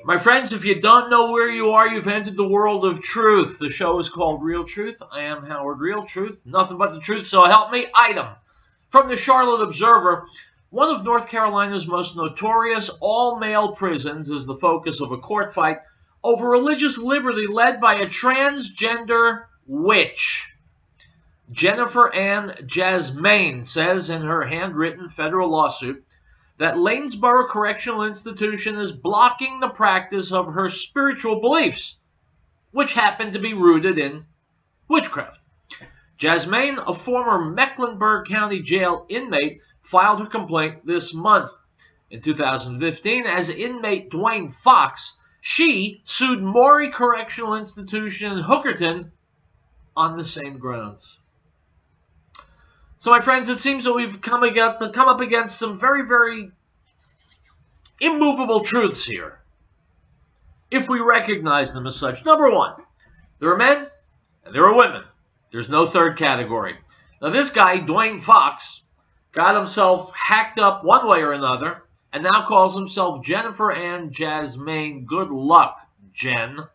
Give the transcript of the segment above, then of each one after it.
My friends, if you don't know where you are, you've entered the world of truth. The show is called Real Truth. I am Howard Real Truth. Nothing but the truth, so help me. Item. From the Charlotte Observer, one of North Carolina's most notorious all-male prisons is the focus of a court fight over religious liberty led by a transgender witch. Jennifer Ann Jasmine says in her handwritten federal lawsuit that Lanesboro Correctional Institution is blocking the practice of her spiritual beliefs, which happen to be rooted in witchcraft. Jasmine, a former Mecklenburg County Jail inmate, filed her complaint this month. In 2015, as inmate Dwayne Fox, she sued Maury Correctional Institution in Hookerton on the same grounds. So, my friends, it seems that we've come up against some very, very immovable truths here, if we recognize them as such. Number one, there are men and there are women. There's no third category. Now, this guy, Dwayne Fox, got himself hacked up one way or another and now calls himself Jennifer Ann Jasmine. Good luck, Jen.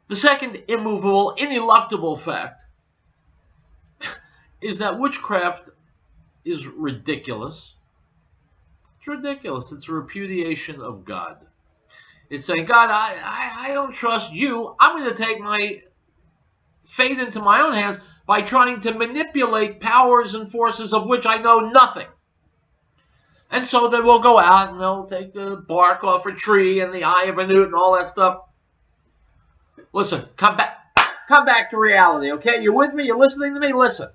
The second immovable, ineluctable fact is that witchcraft is ridiculous. It's ridiculous. It's a repudiation of God. It's saying, God, I don't trust you. I'm going to take my fate into my own hands by trying to manipulate powers and forces of which I know nothing. And so they will go out and they'll take the bark off a tree and the eye of a newt and all that stuff. Listen, come back to reality, okay? You're with me? You're listening to me? Listen.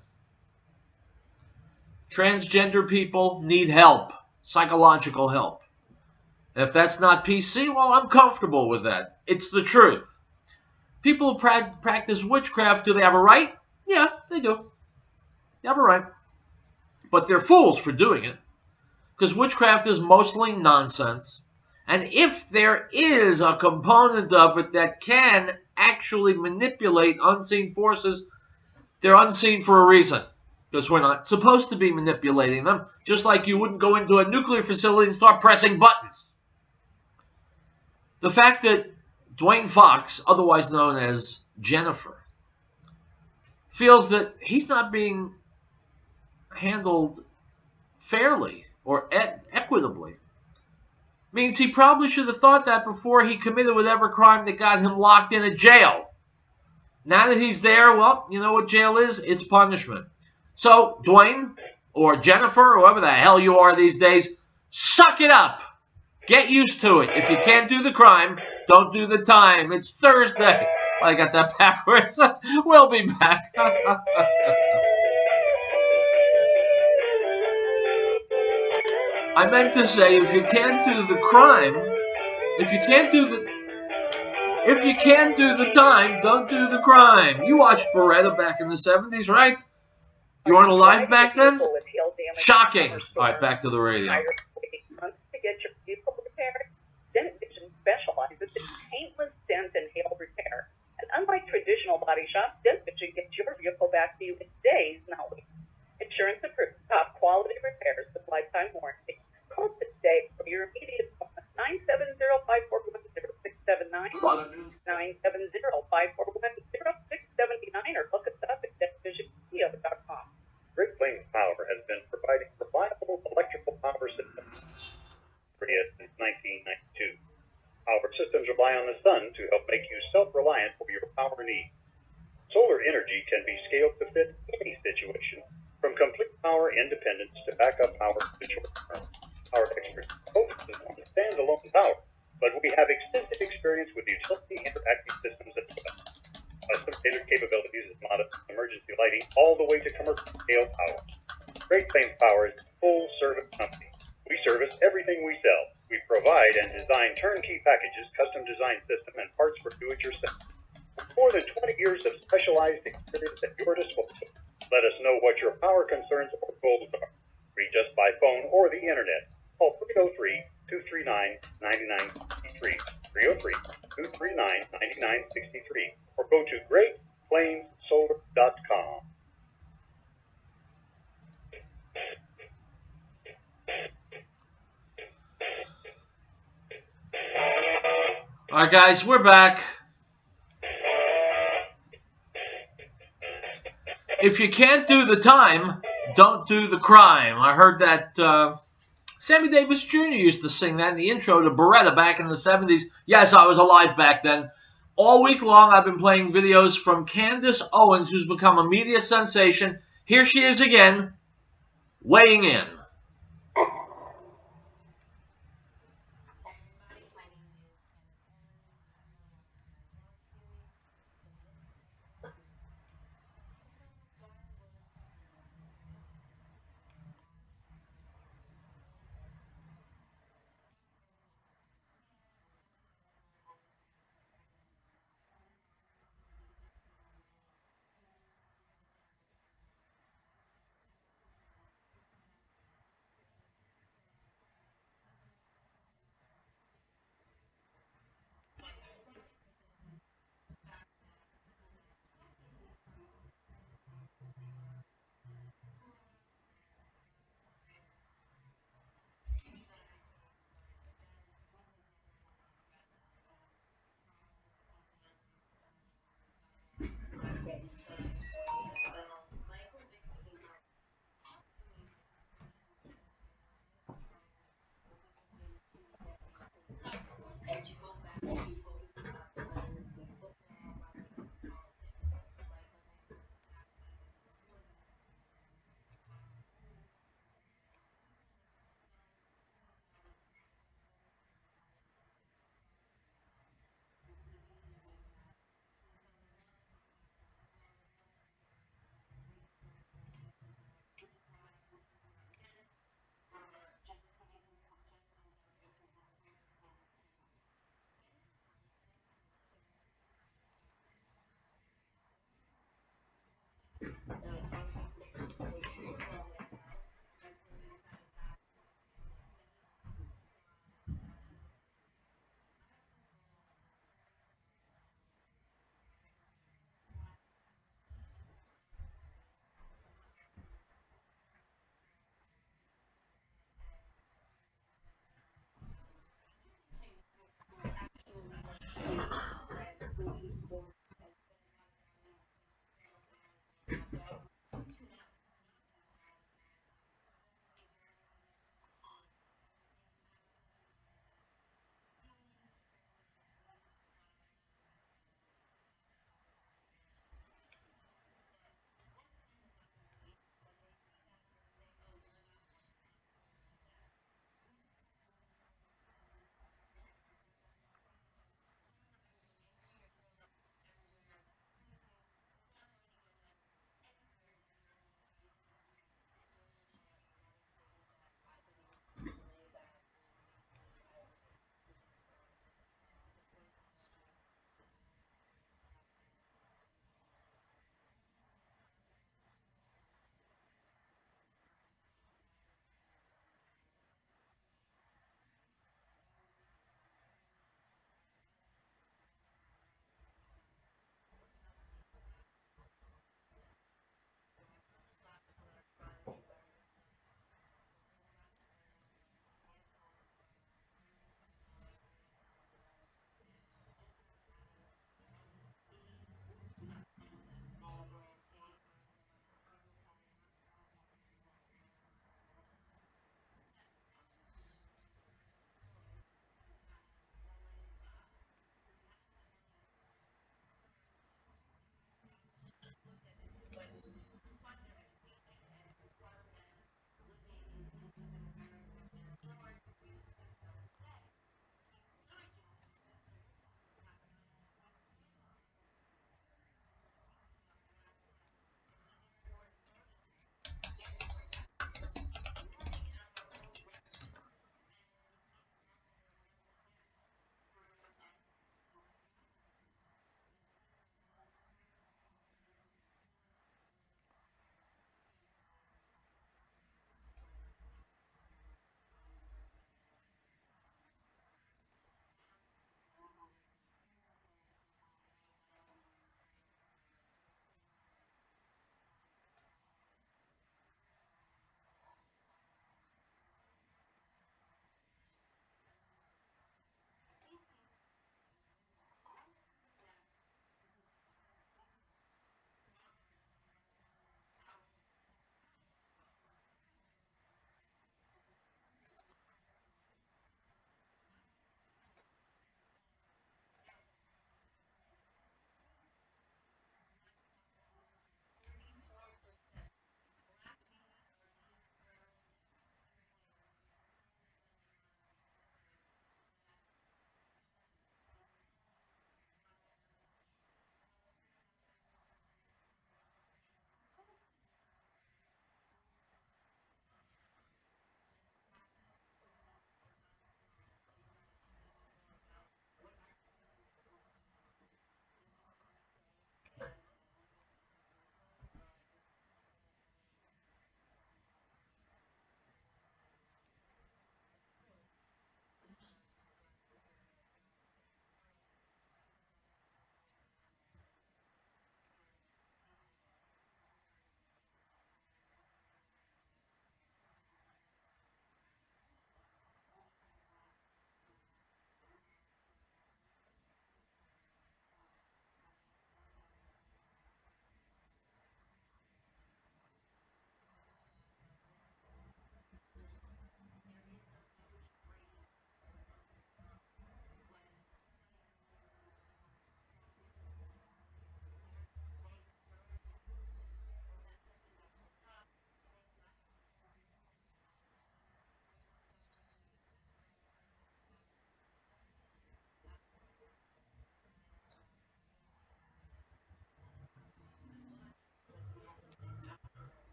Transgender people need help, psychological help. And if that's not PC, well, I'm comfortable with that. It's the truth. People who practice witchcraft, do they have a right? Yeah, they do. They have a right. But they're fools for doing it. Because witchcraft is mostly nonsense. And if there is a component of it that can actually manipulate unseen forces, they're unseen for a reason. Because we're not supposed to be manipulating them, just like you wouldn't go into a nuclear facility and start pressing buttons. The fact that Dwayne Fox, otherwise known as Jennifer, feels that he's not being handled fairly or equitably means he probably should have thought that before he committed whatever crime that got him locked in a jail. Now that he's there, well, you know what jail is? It's punishment. So, Dwayne, or Jennifer, or whoever the hell you are these days, suck it up. Get used to it. If you can't do the crime, don't do the time. It's Thursday. I got that backwards. We'll be back. I meant to say, if you can't do the crime, if you can't do the time, don't do the crime. You watched Beretta back in the 70s, right? You weren't alive back then? Shocking. All right, back to the radio. To get your vehicle repaired, Dent Vision specializes in paintless dent and hail repair. And unlike traditional body shops, Dent Vision gets your vehicle back to you in days, not weeks. Insurance approved, top quality repairs with lifetime warranty. Call today for your immediate appointment. 970-541-0679, 970-541-0679, or look us up at dentvisionco.com. Great Plains Power has been providing reliable electrical power systems since 1992. Our systems rely on the sun to help make you self-reliant for your power needs. Solar energy can be scaled to fit any situation, from complete power independence to backup power to the short term. Our experts focus on standalone power, but we have extensive experience with utility interactive systems as well. Custom-tailored capabilities is modest emergency lighting all the way to commercial scale power. Great Plains Power is a full-service company. We service everything we sell. We provide and design turnkey packages, custom design system, and parts for do-it-yourself. With more than 20 years of specialized experience at your disposal, let us know what your power concerns or goals are. Reach us by phone or the internet. Call 303-239-9963, 303-239-9963, or go to GreatPlainsSolar.com. All right, guys, we're back. If you can't do the time, don't do the crime. I heard that Sammy Davis Jr. used to sing that in the intro to Beretta back in the 70s. Yes, I was alive back then. All week long, I've been playing videos from Candace Owens, who's become a media sensation. Here she is again, weighing in.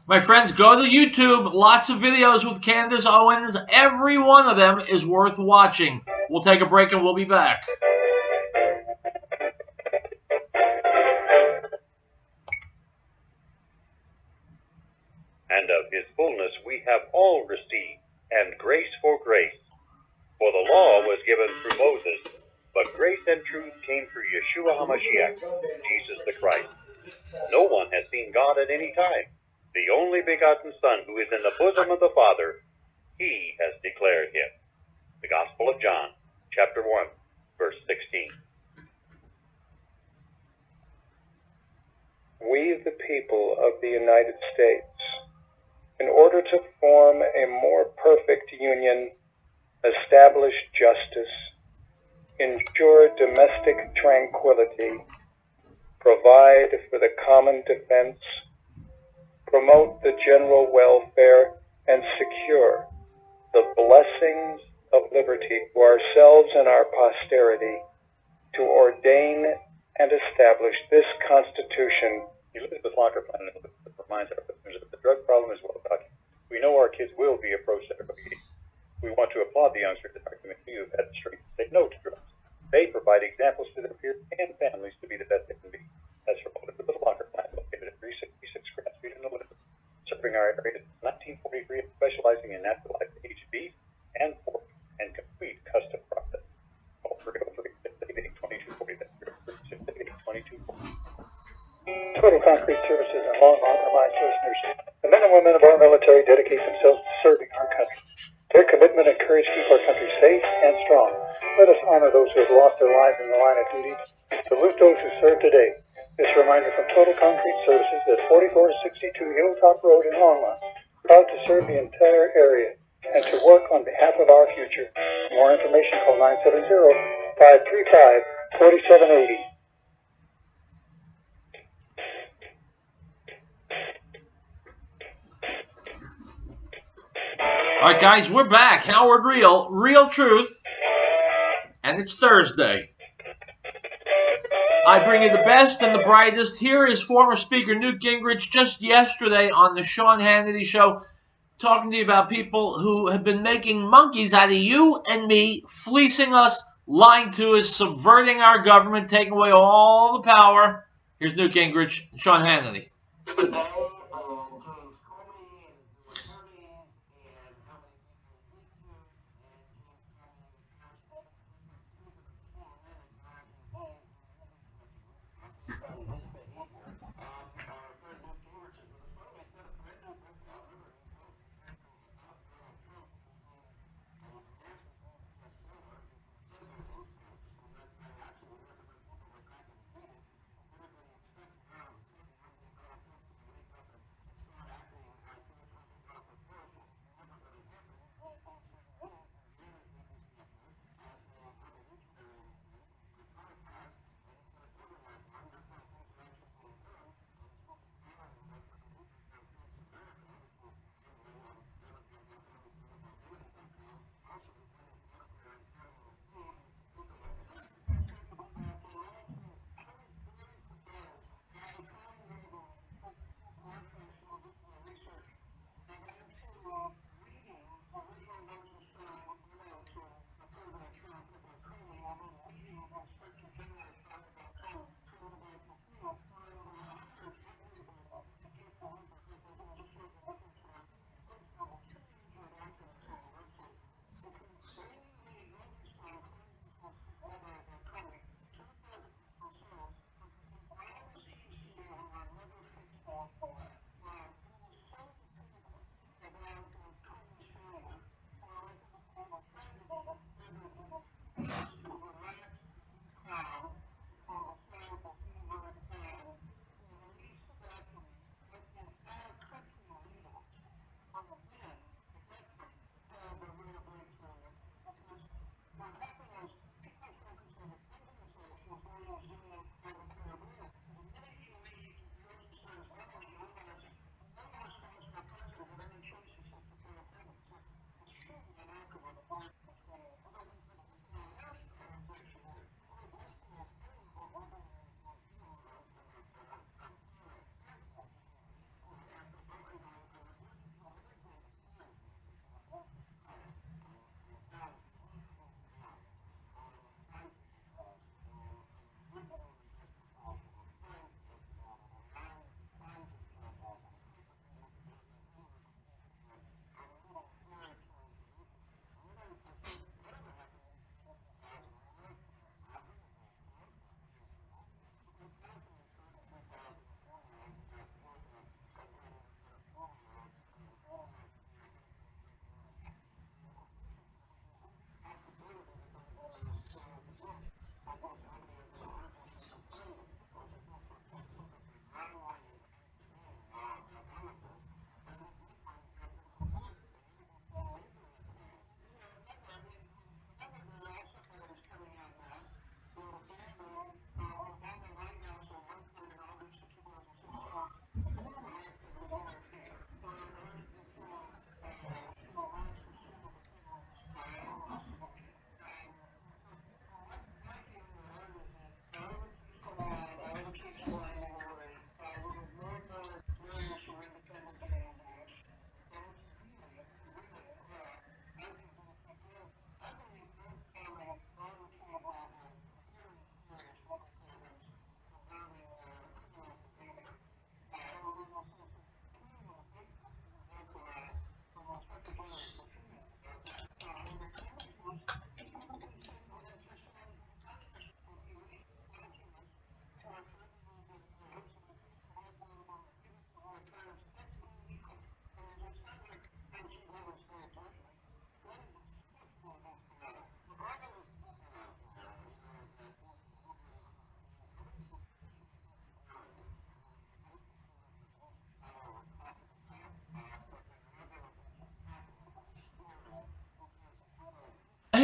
My friends, go to YouTube. Lots of videos with Candace Owens. Every one of them is worth watching. We'll take a break and we'll be back. And of his fullness we have all received, and grace for grace. For the law was given through Moses, but grace and truth came through Yeshua HaMashiach, Jesus the Christ. No one has seen God at any time. The only begotten Son, who is in the bosom of the Father, he has declared him. The Gospel of John, chapter 1, verse 16. We, the people of the United States, in order to form a more perfect union, establish justice, ensure domestic tranquility, provide for the common defense, promote the general welfare, and secure the blessings of liberty for ourselves and our posterity, to ordain and establish this Constitution. Elizabeth Locker Plan reminds our listeners that the drug problem is well documented. We know our kids will be approached at early age. We want to applaud the youngsters in our community who have had the strength to say no to drugs. They provide examples to their peers and families to be the best they can be. As for Elizabeth Locker Plan, located at 366 Grass Street in Elizabeth, serving our area since 1943 and specializing in naturalized aged beef and pork and complete custom process. Call 303-688-2240. That's 303-688-2240. Total Concrete Services and Longmont reminds listeners, the men and women of our military dedicate themselves to serving our country. Their commitment and courage keep our country safe and strong. Let us honor those who have lost their lives in the line of duty. Salute those who serve today. This reminder from Total Concrete Services at 4462 Hilltop Road in Longmont. Proud to serve the entire area and to work on behalf of our future. More information, call 970-535-4780. All right, guys, we're back. Howard Riell, Real Truth, and it's Thursday. I bring you the best and the brightest. Here is former Speaker Newt Gingrich just yesterday on the Sean Hannity Show, talking to you about people who have been making monkeys out of you and me, fleecing us, lying to us, subverting our government, taking away all the power. Here's Newt Gingrich, Sean Hannity.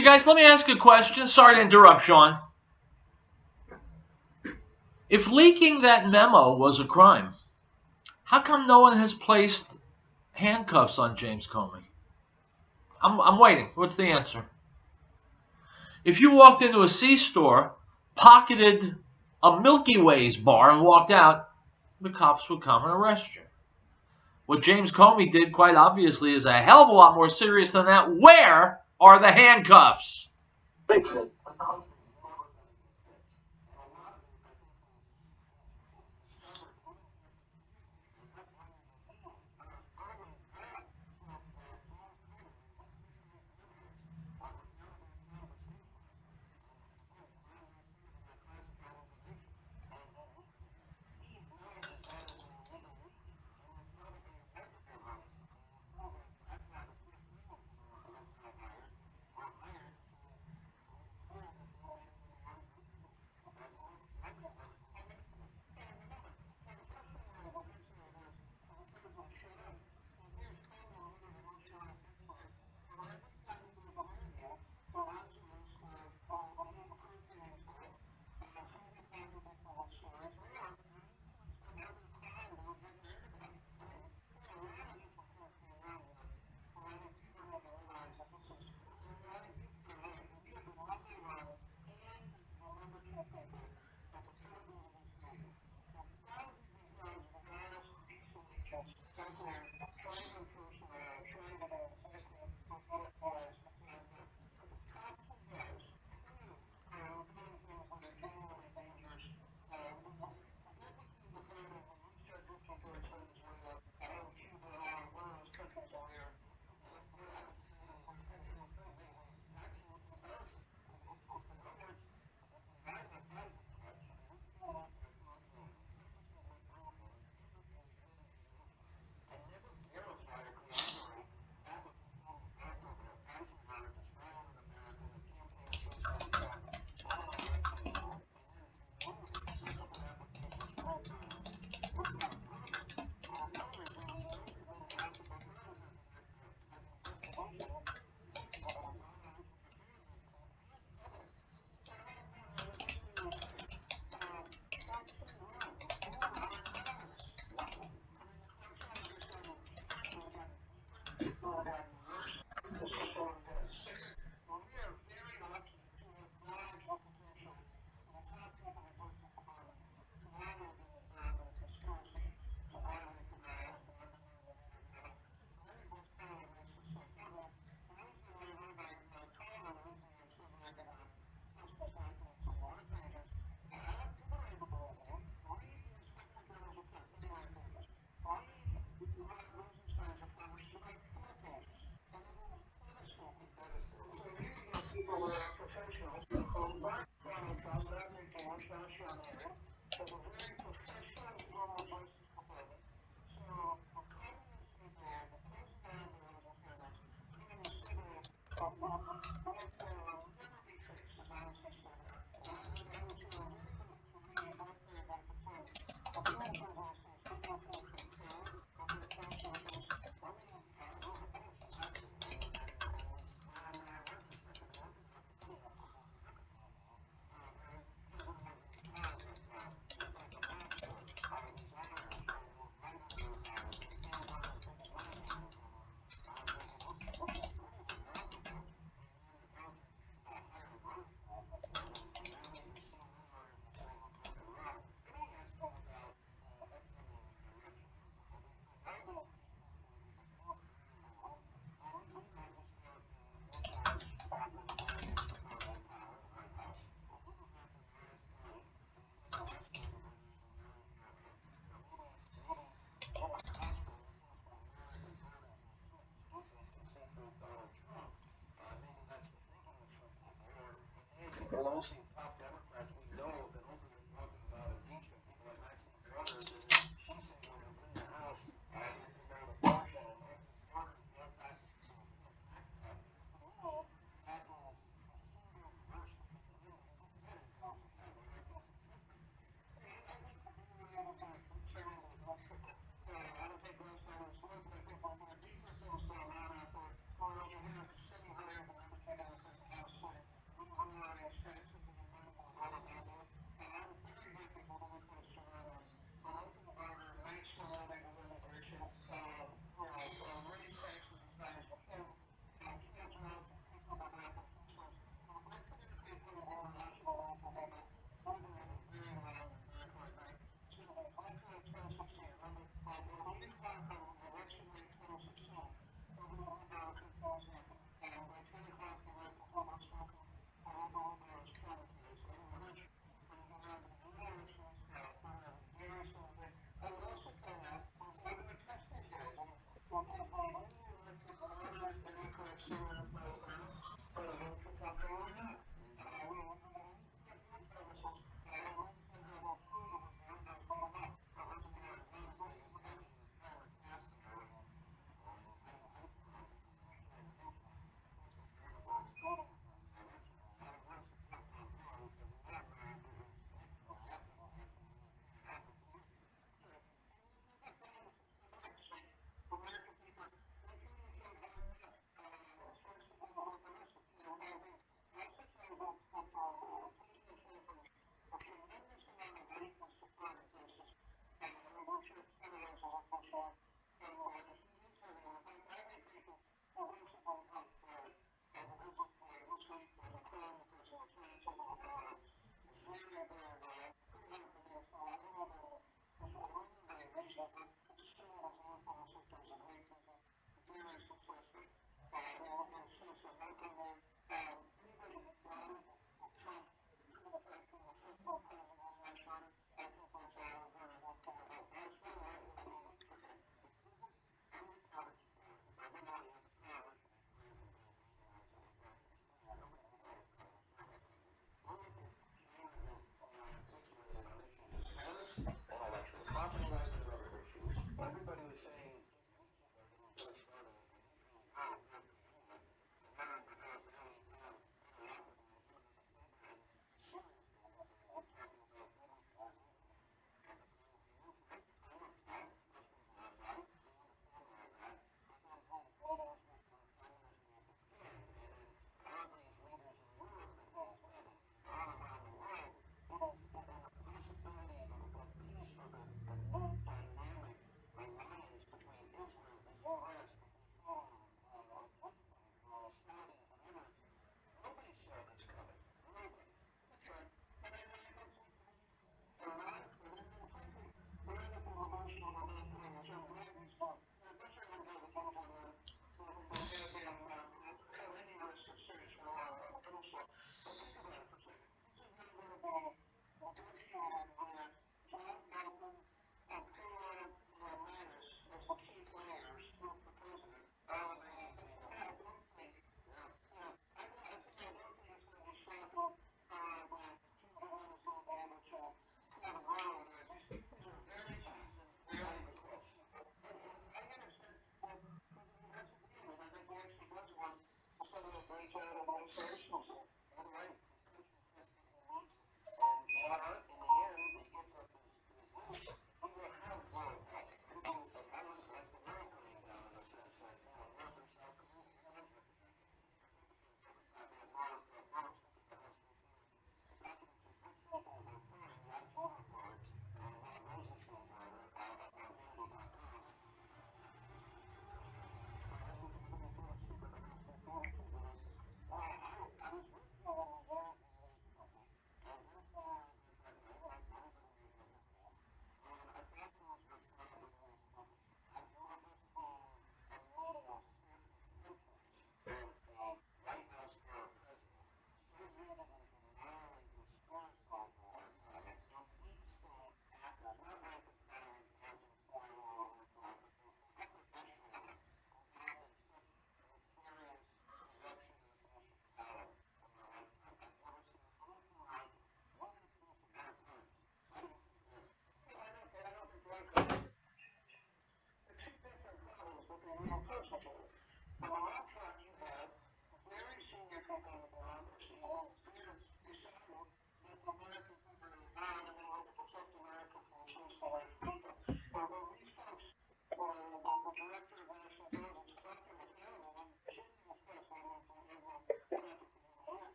Hey guys, let me ask a question. Sorry to interrupt, Sean. If leaking that memo was a crime, how come no one has placed handcuffs on James Comey? I'm waiting. What's the answer? If you walked into a C-store, pocketed a Milky Ways bar and walked out, the cops would come and arrest you. What James Comey did, quite obviously, is a hell of a lot more serious than that. Where are the handcuffs?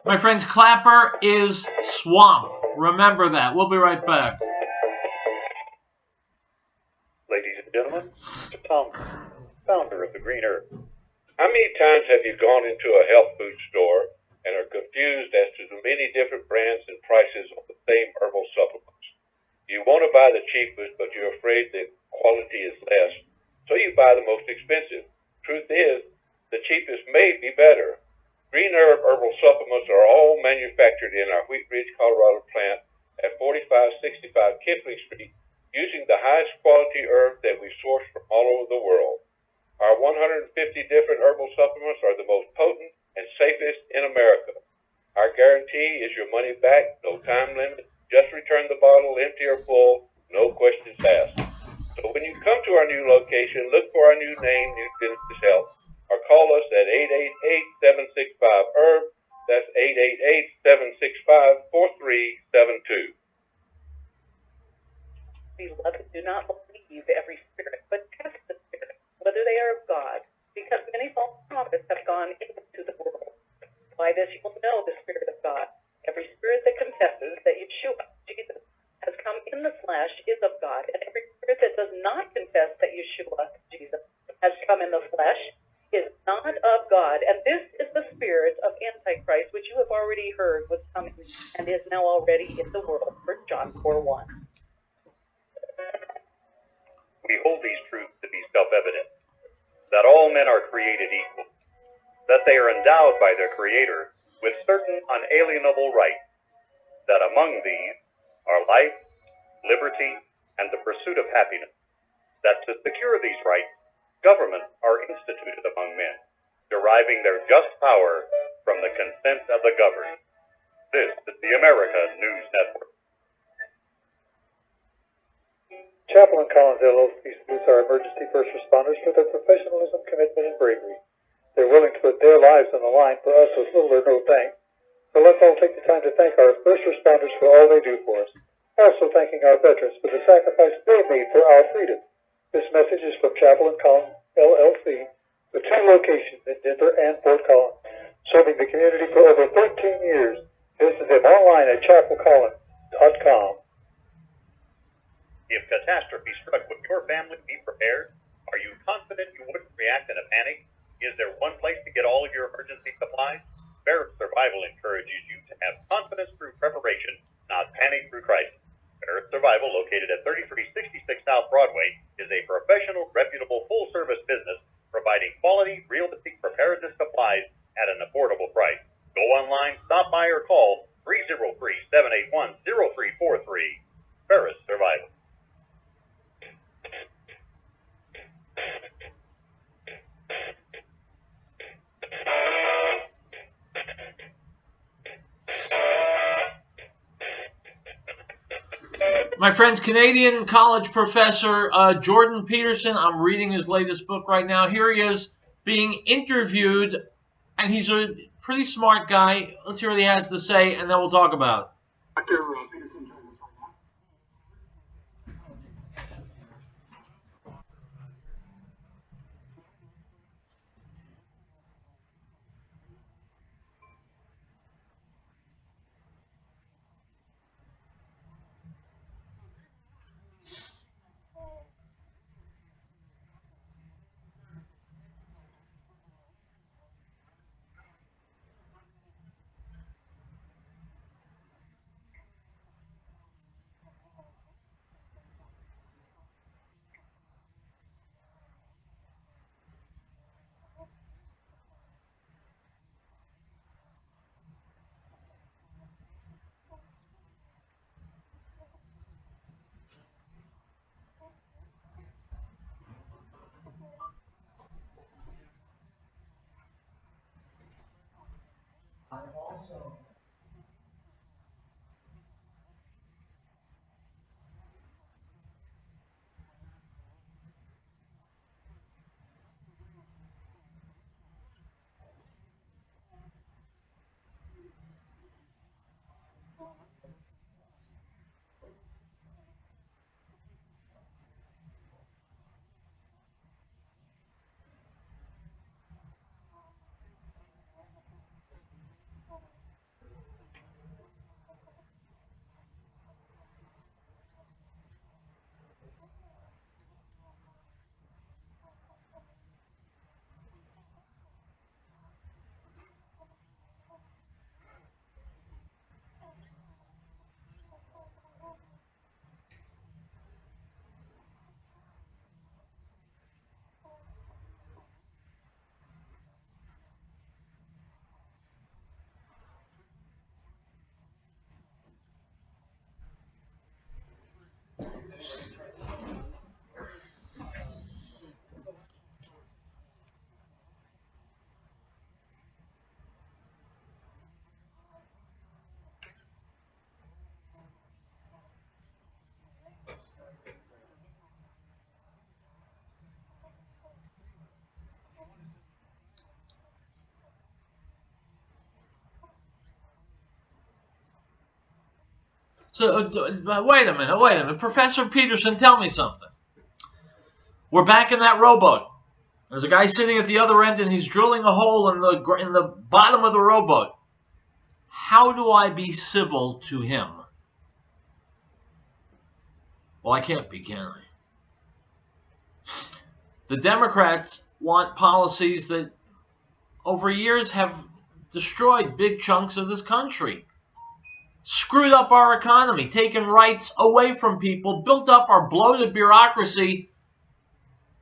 My friends, Clapper is swamp. Remember that. We'll be right back. Ladies and gentlemen, Mr. Tom, founder of the Green Earth. How many times have you gone into a health food store and are confused as to the many different brands and prices of the same herbal supplements? You want to buy the cheapest, but you're afraid that quality is less, so you buy the most expensive. Truth is, the cheapest may be better. Green Herb herbal supplements are all manufactured in our Wheat Ridge, Colorado plant at 4565 Kipling Street using the highest quality herb that we source from all over the world. Our 150 different herbal supplements are the most potent and safest in America. Our guarantee is your money back, no time limit, just return the bottle empty or full, no questions asked. So when you come to our new location, look for our new name, New Genesis Health, or call us at 888-765-HERB. That's 888-765-4372. Beloved, do not believe every spirit, but test the spirit, whether they are of God, because many false prophets have gone into the world. By this you will know the Spirit of God. Every spirit that confesses that Yeshua, Jesus, has come in the flesh is of God, and every spirit that does not confess that Yeshua, Jesus, has come in the flesh is not of God. And this is the spirit of Antichrist, which you have already heard was coming and is now already in the world. 1 John 4:1. We hold these truths to be self-evident, that all men are created equal, that they are endowed by their Creator with certain unalienable rights, that among these are life, liberty, and the pursuit of happiness, that to secure these rights, governments are instituted among men, deriving their just power from the consent of the governed. This is the America News Network. Chaplain Collins LLC salutes our emergency first responders for their professionalism, commitment, and bravery. They're willing to put their lives on the line for us with little or no thanks. So let's all take the time to thank our first responders for all they do for us. Also thanking our veterans for the sacrifice they made for our freedom. This message is from Chaplain Collins LLC, with 2 locations in Denver and Fort Collins, serving the community for over 13 years. Visit them online at chapelcollins.com. If catastrophe struck with your family, be prepared. Are you confident you wouldn't react in a panic? Is there one place to get all of your emergency supplies? Barrett Survival encourages you to have confidence through preparation, not panic through crisis. Barrett Survival, located at 3366 South Broadway, is a professional, reputable, full-service business providing quality, realistic preparedness supplies at an affordable price. Go online, stop by, or call 303-781-0343. Barrett Survival. My friends, Canadian college professor Jordan Peterson, I'm reading his latest book right now. Here he is being interviewed, and he's a pretty smart guy. Let's hear what he has to say, and then we'll talk about it. Dr. Peterson joins us right now. So, wait a minute. Professor Peterson, tell me something. We're back in that rowboat. There's a guy sitting at the other end, and he's drilling a hole in the bottom of the rowboat. How do I be civil to him? Well, I can't be, can I? The Democrats want policies that over years have destroyed big chunks of this country, screwed up our economy, taken rights away from people, built up our bloated bureaucracy.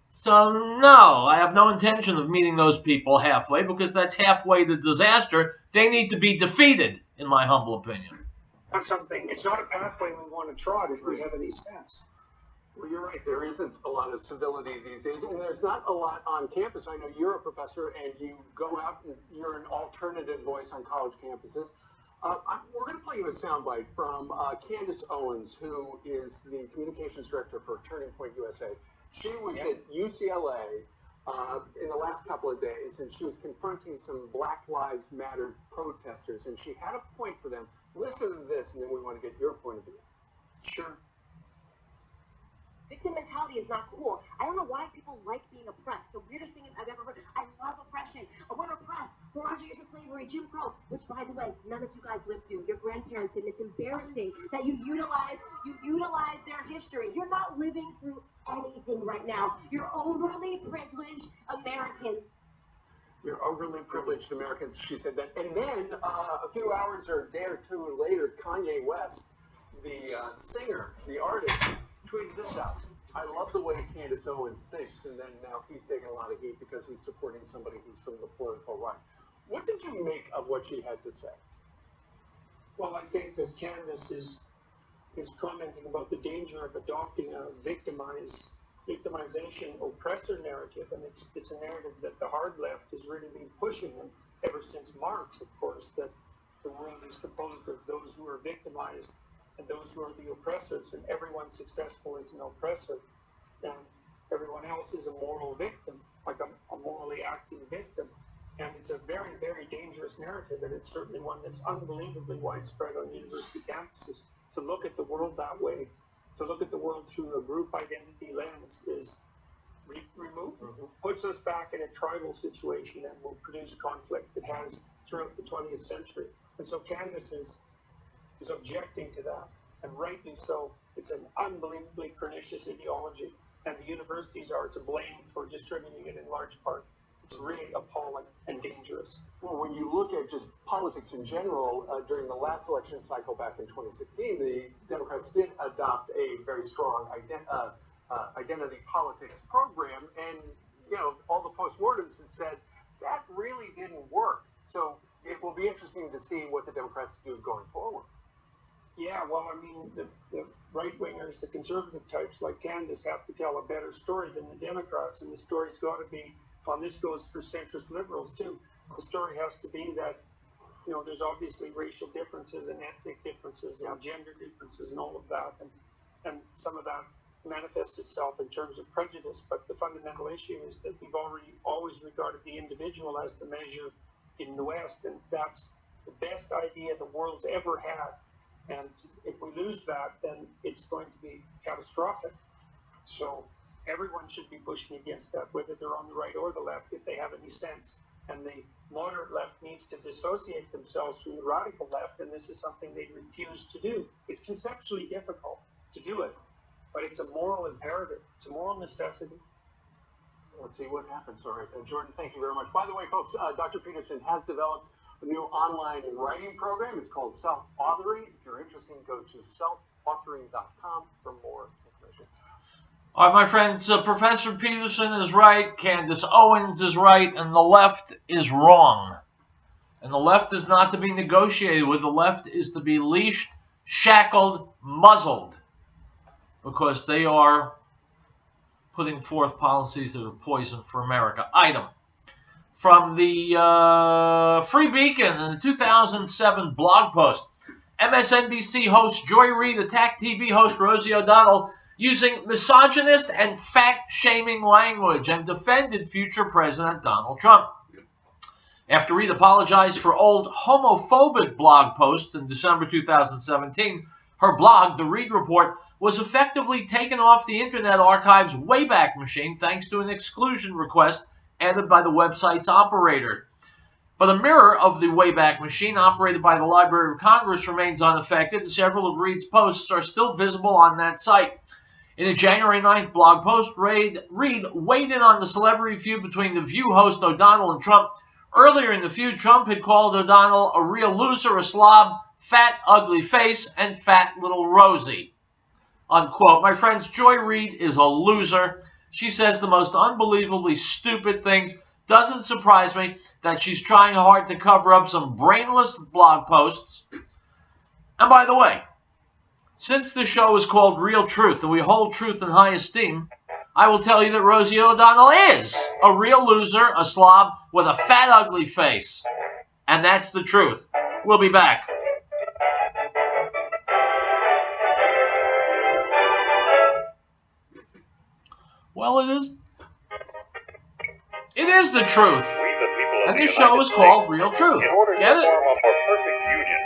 So no, I have no intention of meeting those people halfway, because that's halfway to disaster. They need to be defeated, in my humble opinion. Not something. It's not a pathway we want to trot if we have any sense. Well, you're right. There isn't a lot of civility these days, and there's not a lot on campus. I know you're a professor, and you go out and you're an alternative voice on college campuses. We're going to play you a soundbite from Candace Owens, who is the communications director for Turning Point USA. She was at UCLA in the last couple of days, and she was confronting some Black Lives Matter protesters, and she had a point for them. Listen to this, and then we want to get your point of view. Sure. Victim mentality is not cool. I don't know why people like being oppressed. The weirdest thing I've ever heard. I love oppression. We're oppressed. 400 years of slavery, Jim Crow, which, by the way, none of you guys lived through. Your grandparents did. It's embarrassing that you utilize their history. You're not living through anything right now. You're overly privileged Americans. You're overly privileged Americans, she said that. And then a few hours or a day or two later, Kanye West, the singer, the artist, tweeted this out. I love the way Candace Owens thinks, and then now he's taking a lot of heat because he's supporting somebody who's from the political right. What did you make of what she had to say? Well, I think that Candace is commenting about the danger of adopting a victimization oppressor narrative, and it's a narrative that the hard left has really been pushing ever since Marx, of course, that the world is composed of those who are victimized and those who are the oppressors, and everyone successful is an oppressor, and everyone else is a moral victim, like a morally acting victim. And it's a very, very dangerous narrative, and it's certainly one that's unbelievably widespread on university campuses. To look at the world that way, to look at the world through a group identity lens, is puts us back in a tribal situation and will produce conflict. It has throughout the 20th century. And so Candace is objecting to that, and rightly so. It's an unbelievably pernicious ideology, and the universities are to blame for distributing it in large part. It's really appalling and dangerous. Well, when you look at just politics in general, during the last election cycle back in 2016, the Democrats did adopt a very strong identity politics program, and all the postmortems had said that really didn't work. So it will be interesting to see what the Democrats do going forward. Yeah, well, I mean, the right-wingers, the conservative types like Candace, have to tell a better story than the Democrats, and the story's got to be, and this goes for centrist liberals too, the story has to be that, there's obviously racial differences and ethnic differences and gender differences and all of that, and some of that manifests itself in terms of prejudice, but the fundamental issue is that we've always regarded the individual as the measure in the West, and that's the best idea the world's ever had. And if we lose that, then it's going to be catastrophic. So everyone should be pushing against that, whether they're on the right or the left, if they have any sense. And the moderate left needs to dissociate themselves from the radical left, and this is something they refuse to do. It's conceptually difficult to do it, but it's a moral imperative. It's a moral necessity. Let's see what happens. All right, Jordan, thank you very much. By the way, folks, Dr. Peterson has developed a new online writing program. It's called Self-Authoring. If you're interested, go to selfauthoring.com for more information. All right, my friends, Professor Peterson is right, Candace Owens is right, and the left is wrong. And the left is not to be negotiated with. The left is to be leashed, shackled, muzzled, because they are putting forth policies that are poison for America. Item from the Free Beacon in the 2007 blog post. MSNBC host Joy Reid attacked TV host Rosie O'Donnell using misogynist and fact-shaming language and defended future President Donald Trump. After Reid apologized for old homophobic blog posts in December 2017, Her blog, The Reed Report, was effectively taken off the Internet Archive's Wayback Machine thanks to an exclusion request added by the website's operator. But a mirror of the Wayback Machine operated by the Library of Congress remains unaffected, and several of Reed's posts are still visible on that site. In a January 9th blog post, Reed weighed in on the celebrity feud between The View host O'Donnell and Trump. Earlier in the feud, Trump had called O'Donnell a real loser, a slob, fat, ugly face, and fat little Rosie. Unquote. My friends, Joy Reid is a loser. She says the most unbelievably stupid things. Doesn't surprise me that she's trying hard to cover up some brainless blog posts. And by the way, since the show is called Real Truth and we hold truth in high esteem, I will tell you that Rosie O'Donnell is a real loser, a slob with a fat, ugly face. And that's the truth. We'll be back. Well, it is the truth. And this show is called Real Truth. In order Get to it? form a more perfect union,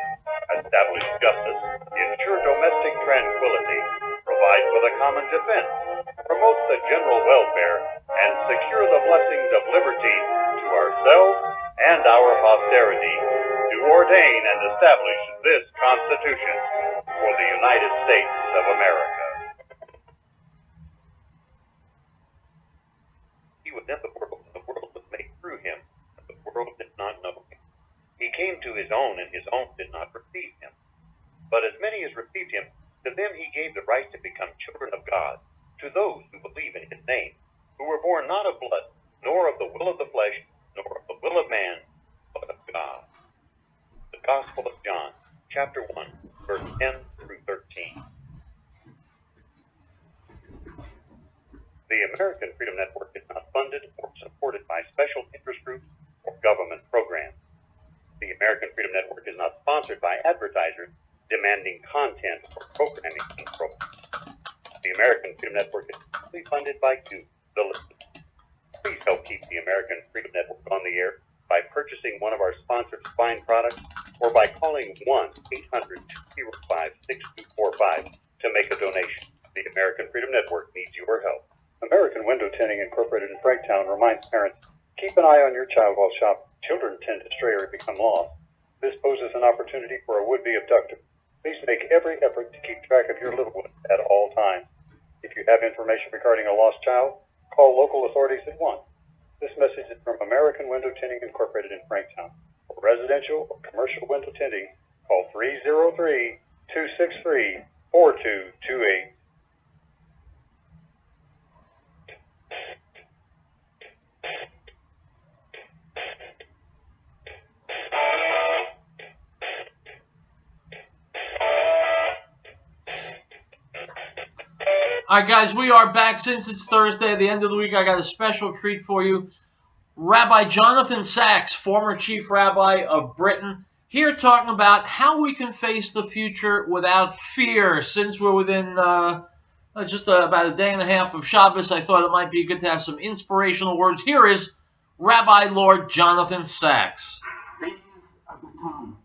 establish justice, ensure domestic tranquility, provide for the common defense, promote the general welfare, and secure the blessings of liberty to ourselves and our posterity, do ordain and establish this Constitution for the United States of America. He was in the world, and the world was made through him, and the world did not know him. He came to his own, and his own did not receive him. But as many as received him, to them he gave the right to become children of God, to those who believe in his name, who were born not of blood, nor of the will of the flesh, nor of the will of man, but of God. The Gospel of John, chapter 1, verse 10 through 13. The American Freedom Network is not funded or supported by special interest groups or government programs. The American Freedom Network is not sponsored by advertisers demanding content or programming control. The American Freedom Network is fully funded by you, the listeners. Please help keep the American Freedom Network on the air by purchasing one of our sponsored fine products or by calling 1-800-205-6245 to make a donation. The American Freedom Network needs your help. American Window Tinting Incorporated in Franktown reminds parents, keep an eye on your child while shopping. Children tend to stray or become lost. This poses an opportunity for a would-be abductor. Please make every effort to keep track of your little one at all times. If you have information regarding a lost child, call local authorities at once. This message is from American Window Tinting Incorporated in Franktown. For residential or commercial window tinting, call 303-263-4228. All right, guys, we are back. Since it's Thursday, at the end of the week, I got a special treat for you. Rabbi Jonathan Sacks, former chief rabbi of Britain, here talking about how we can face the future without fear. Since we're within just about a day and a half of Shabbos, I thought it might be good to have some inspirational words. Here is Rabbi Lord Jonathan Sacks. These are the times.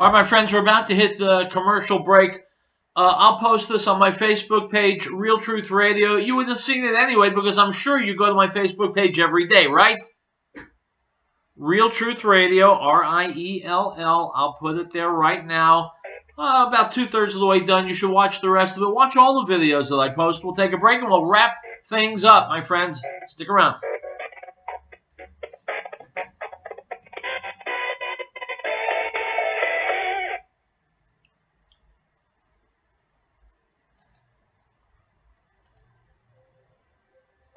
All right, my friends, we're about to hit the commercial break. I'll post this on my Facebook page, Real Truth Radio. You would have seen it anyway because I'm sure you go to my Facebook page every day, right? Real Truth Radio, R-I-E-L-L. I'll put it there right now. About 2/3 of the way done. You should watch the rest of it. Watch all the videos that I post. We'll take a break and we'll wrap things up, my friends. Stick around.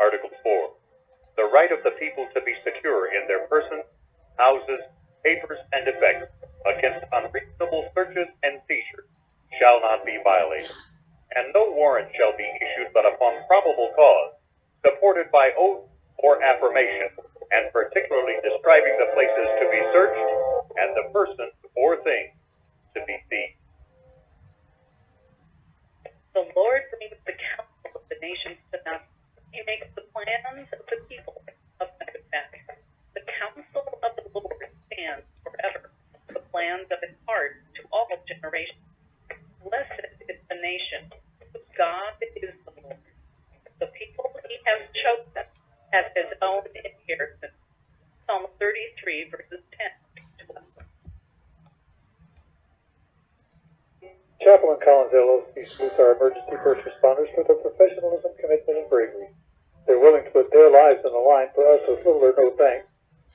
Article 4. The right of the people to be secure in their persons, houses, papers, and effects against unreasonable searches and seizures shall not be violated, and no warrant shall be issued but upon probable cause, supported by oath or affirmation, and particularly describing the places to be searched and the person or thing to be seized. The Lord brings the counsel of the nations to them. He makes the plans of the people of effect. The counsel of the Lord stands forever, the plans of his heart to all generations. Blessed is the nation whose God is the Lord. The people he has chosen as his own inheritance. Psalm 33, verses 10 to 12. Chaplain Collins LLC salutes our emergency first responders for their professionalism, commitment, and bravery. They're willing to put their lives on the line for us with little or no thanks.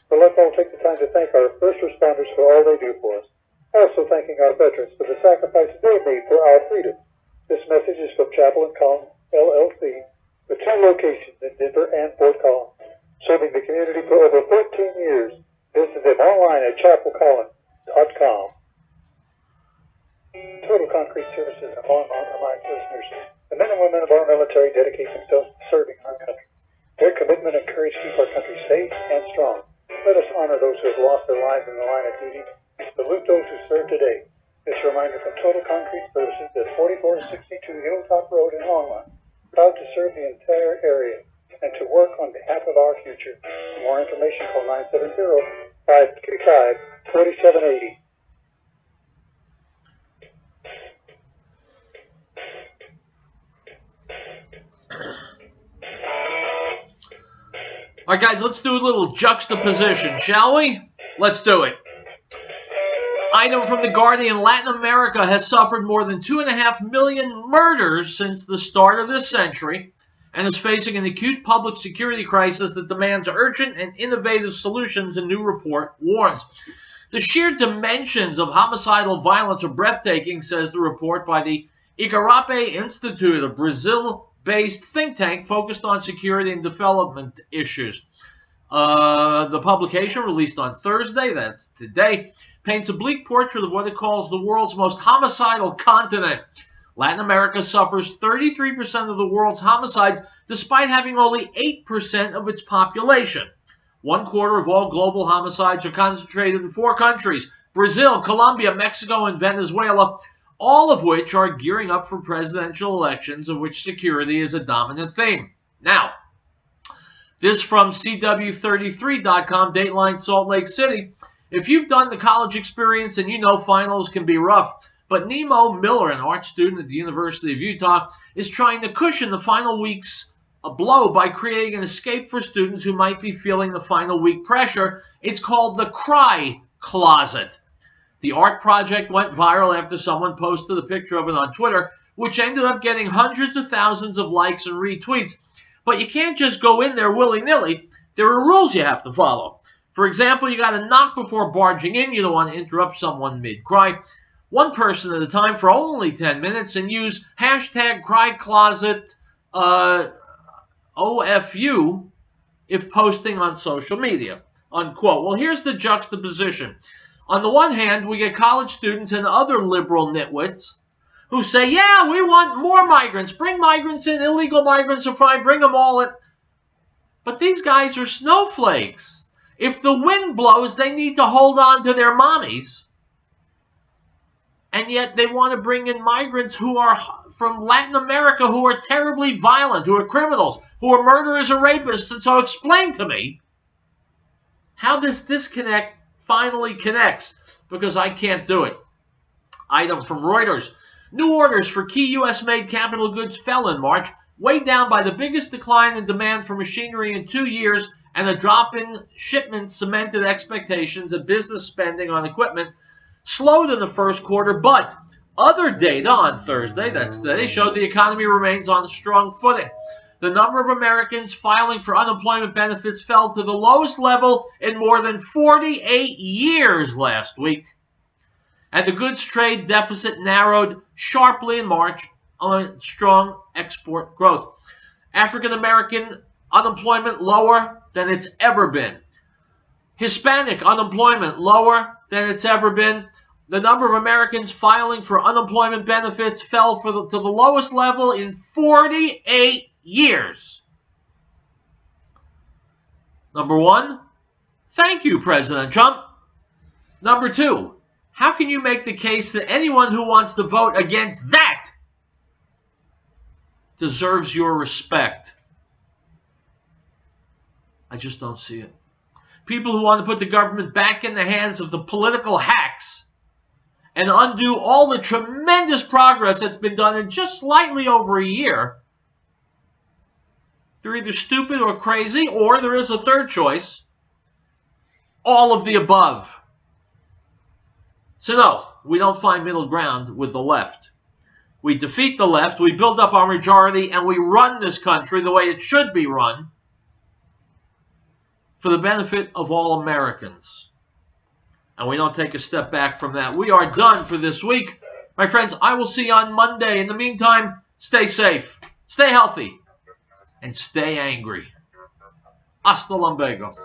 So let's all take the time to thank our first responders for all they do for us. Also thanking our veterans for the sacrifices they made for our freedom. This message is from Chaplain Collins LLC, with 2 locations in Denver and Fort Collins, serving the community for over 13 years. Visit them online at chapelcollins.com. Total Concrete Services and Long reminds listeners, the men and women of our military dedicate themselves to serving our country. Their commitment and courage keep our country safe and strong. Let us honor those who have lost their lives in the line of duty and salute those who serve today. This reminder from Total Concrete Services at 4462 Hilltop Road in Longmont. Proud to serve the entire area and to work on behalf of our future. For more information, call 970-535-4780. All right, guys, let's do a little juxtaposition, shall we? Let's do it. Item from The Guardian: Latin America has suffered more than 2.5 million murders since the start of this century and is facing an acute public security crisis that demands urgent and innovative solutions, a new report warns. The sheer dimensions of homicidal violence are breathtaking, says the report by the Igarape Institute, a Brazil-based think tank focused on security and development issues. The publication, released on Thursday, that's today, paints a bleak portrait of what it calls the world's most homicidal continent. Latin America suffers 33% of the world's homicides, despite having only 8% of its population. 1/4 of all global homicides are concentrated in 4 countries: Brazil, Colombia, Mexico, and Venezuela, all of which are gearing up for presidential elections, of which security is a dominant theme. Now, this from CW33.com, Dateline Salt Lake City. If you've done the college experience and you know finals can be rough, but Nemo Miller, an art student at the University of Utah, is trying to cushion the final week's blow by creating an escape for students who might be feeling the final week pressure. It's called the Cry Closet. The art project went viral after someone posted a picture of it on Twitter, which ended up getting hundreds of thousands of likes and retweets. But you can't just go in there willy-nilly. There are rules you have to follow. For example, you got to knock before barging in. You don't want to interrupt someone mid-cry. 1 person at a time for only 10 minutes, and use hashtag CryCloset OFU if posting on social media, unquote. Well, here's the juxtaposition. On the one hand, we get college students and other liberal nitwits who say, yeah, we want more migrants. Bring migrants in. Illegal migrants are fine. Bring them all in. But these guys are snowflakes. If the wind blows, they need to hold on to their mommies. And yet they want to bring in migrants who are from Latin America, who are terribly violent, who are criminals, who are murderers or rapists. And so explain to me how this disconnect finally connects, because I can't do it. Item from Reuters. New orders for key U.S.-made capital goods fell in March, weighed down by the biggest decline in demand for machinery in 2 years, and a drop in shipments cemented expectations that business spending on equipment slowed in the first quarter, but other data on Thursday, that's today, showed the economy remains on strong footing. The number of Americans filing for unemployment benefits fell to the lowest level in more than 48 years last week, and the goods trade deficit narrowed sharply in March on strong export growth. African American unemployment lower than it's ever been. Hispanic unemployment lower than it's ever been. The number of Americans filing for unemployment benefits fell to the lowest level in 48 years. Number one, thank you, President Trump. Number two, how can you make the case that anyone who wants to vote against that deserves your respect? I just don't see it. People who want to put the government back in the hands of the political hacks and undo all the tremendous progress that's been done in just slightly over a year, they're either stupid or crazy, or there is a third choice, all of the above. So no, we don't find middle ground with the left. We defeat the left, we build up our majority, and we run this country the way it should be run for the benefit of all Americans. And we don't take a step back from that. We are done for this week. My friends, I will see you on Monday. In the meantime, stay safe, stay healthy, and stay angry. Hasta luego.